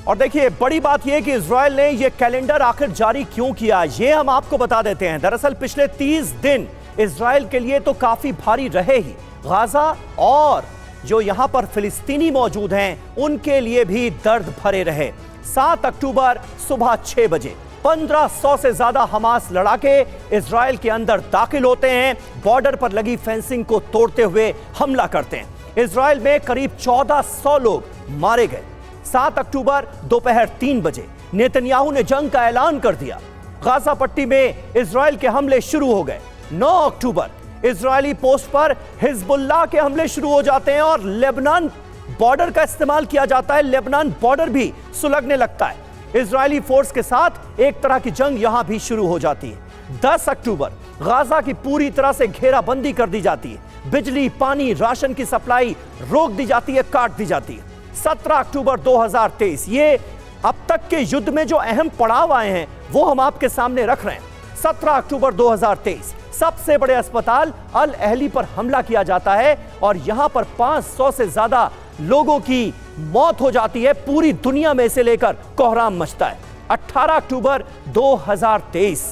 और देखिए बड़ी बात यह कि इजराइल ने यह कैलेंडर आखिर जारी क्यों किया, यह हम आपको बता देते हैं। दरअसल पिछले 30 दिन इजराइल के लिए तो काफी भारी रहे ही। गाजा और जो यहां पर फिलिस्तीनी मौजूद हैं उनके लिए भी दर्द भरे रहे। 7 अक्टूबर सुबह 6 बजे 1500 से ज्यादा हमास लड़ाके इजराइल के अंदर दाखिल होते हैं, बॉर्डर पर लगी फेंसिंग को तोड़ते हुए हमला करते हैं। इजराइल में करीब 1400 लोग मारे गए। 7 अक्टूबर दोपहर 3 बजे नेतन्याहू ने जंग का ऐलान कर दिया। गाजा पट्टी में इजराइल के हमले शुरू हो गए। 9 अक्टूबर इजरायली पोस्ट पर हिजबुल्लाह के हमले शुरू हो जाते हैं और लेबनान बॉर्डर का इस्तेमाल किया जाता है। लेबनान बॉर्डर भी सुलगने लगता है। इजरायली फोर्स के साथ एक तरह की जंग यहां भी शुरू हो जाती है। 10 अक्टूबर गाजा की पूरी तरह से घेराबंदी कर दी जाती है। बिजली, पानी, राशन की सप्लाई रोक दी जाती है, काट दी जाती है। 17 अक्टूबर 2023 ये अब तक के युद्ध में जो अहम पड़ाव आए हैं वो हम आपके सामने रख रहे हैं। 17 अक्टूबर 2023 सबसे बड़े अस्पताल अल अहली पर हमला किया जाता है और यहां पर 500 से ज्यादा लोगों की मौत हो जाती है। पूरी दुनिया में इसे लेकर कोहराम मचता है। 18 अक्टूबर 2023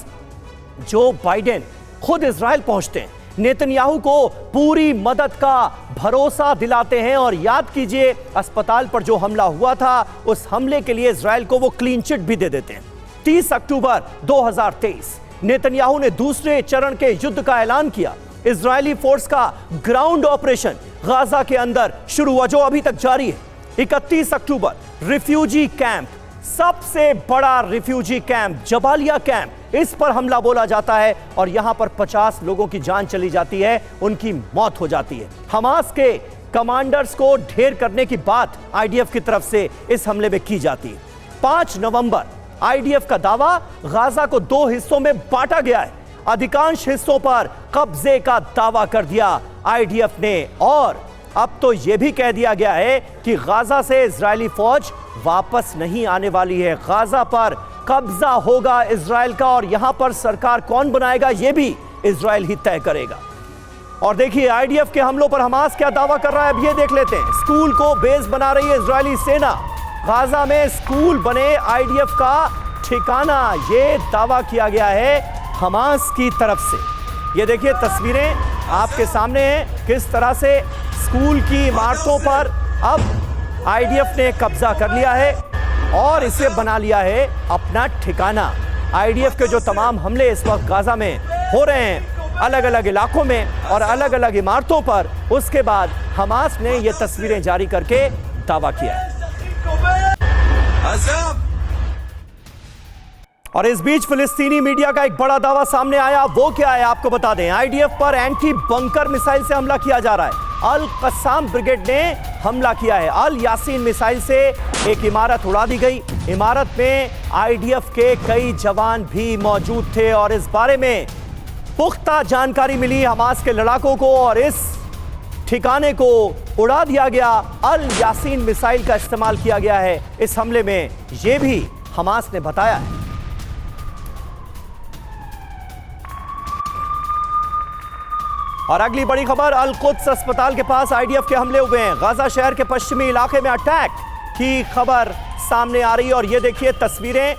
जो बाइडेन खुद इजराइल पहुंचते हैं, नेतन्याहू को पूरी मदद का भरोसा दिलाते हैं और याद कीजिए अस्पताल पर जो हमला हुआ था उस हमले के लिए इजराइल को वो क्लीन चिट भी दे देते हैं। 30 अक्टूबर 2023 नेतन्याहू ने दूसरे चरण के युद्ध का ऐलान किया। इजरायली फोर्स का ग्राउंड ऑपरेशन गाजा के अंदर शुरू हुआ जो अभी तक जारी है। 31 अक्टूबर रिफ्यूजी कैंप, सबसे बड़ा रिफ्यूजी कैंप जबालिया कैंप, इस पर हमला बोला जाता है और यहां पर 50 लोगों की जान चली जाती है, उनकी मौत हो जाती है। हमास के कमांडर्स को ढेर करने की बात आईडीएफ की तरफ से इस हमले में की जाती है। 5 नवंबर आईडीएफ का दावा, गाजा को 2 हिस्सों में बांटा गया है। अधिकांश हिस्सों पर कब्जे का दावा कर दिया आईडीएफ ने और अब तो यह भी कह दिया गया है कि गाजा से इजरायली फौज वापस नहीं आने वाली है। गाजा पर कब्जा होगा इजराइल का और यहां पर सरकार कौन बनाएगा यह भी इजराइल ही तय करेगा। और देखिए आईडीएफ के हमलों पर हमास क्या दावा कर रहा है, अब ये देख लेते हैं। स्कूल को बेस बना रही है इजरायली सेना। गाजा में स्कूल बने आईडीएफ का ठिकाना, ये दावा किया गया है हमास की तरफ से। ये देखिए तस्वीरें आपके सामने हैं किस तरह से स्कूल की इमारतों पर अब आईडीएफ ने कब्जा कर लिया है और इसे बना लिया है अपना ठिकाना। आईडीएफ के जो तमाम हमले इस वक्त गाजा में हो रहे हैं अलग अलग इलाकों में और अलग अलग इमारतों पर, उसके बाद हमास ने ये तस्वीरें जारी करके दावा किया है। और इस बीच फिलिस्तीनी मीडिया का एक बड़ा दावा सामने आया, वो क्या है आपको बता दें। आईडीएफ पर एंटी बंकर मिसाइल से हमला किया जा रहा है। अल कस्साम ब्रिगेड ने हमला किया है। अल यासीन मिसाइल से एक इमारत उड़ा दी गई। इमारत में आईडीएफ के कई जवान भी मौजूद थे और इस बारे में पुख्ता जानकारी मिली हमास के लड़ाकों को और इस ठिकाने को उड़ा दिया गया। अल यासीन मिसाइल का इस्तेमाल किया गया है इस हमले में, यह भी हमास ने बताया है। और अगली बड़ी खबर, अल कुद्स अस्पताल के पास आईडीएफ के हमले हुए हैं। गाजा शहर के पश्चिमी इलाके में अटैक की खबर सामने आ रही है और ये देखिए तस्वीरें,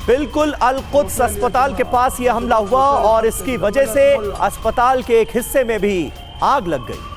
बिल्कुल अल कुद्स अस्पताल के पास ये हमला हुआ और इसकी वजह से अस्पताल के एक हिस्से में भी आग लग गई।